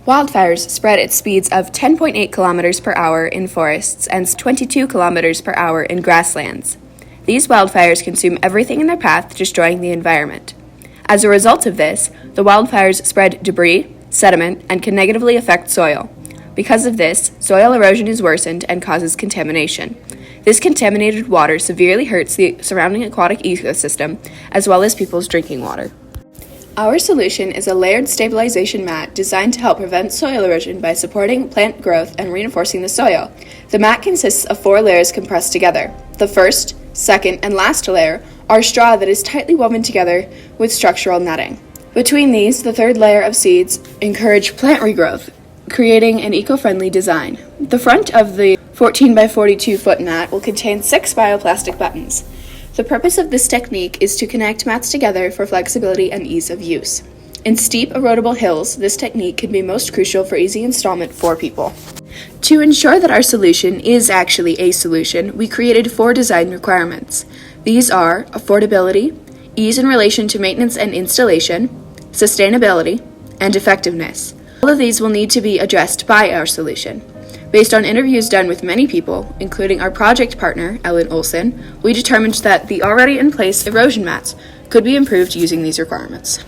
Wildfires spread at speeds of 10.8 kilometers per hour in forests and 22 kilometers per hour in grasslands. These wildfires consume everything in their path, destroying the environment. As a result of this, the wildfires spread debris, sediment, and can negatively affect soil. Because of this, soil erosion is worsened and causes contamination. This contaminated water severely hurts the surrounding aquatic ecosystem, as well as people's drinking water. Our solution is a layered stabilization mat designed to help prevent soil erosion by supporting plant growth and reinforcing the soil. The mat consists of 4 layers compressed together. The first, second, and last layer are straw that is tightly woven together with structural netting. Between these, the third layer of seeds encourage plant regrowth, creating an eco-friendly design. The front of the 14 by 42 foot mat will contain 6 bioplastic buttons. The purpose of this technique is to connect mats together for flexibility and ease of use. In steep, erodible hills, this technique can be most crucial for easy installment for people. To ensure that our solution is actually a solution, we created 4 design requirements. These are affordability, ease in relation to maintenance and installation, sustainability, and effectiveness. All of these will need to be addressed by our solution. Based on interviews done with many people, including our project partner, Ellen Olson, we determined that the already in place erosion mats could be improved using these requirements.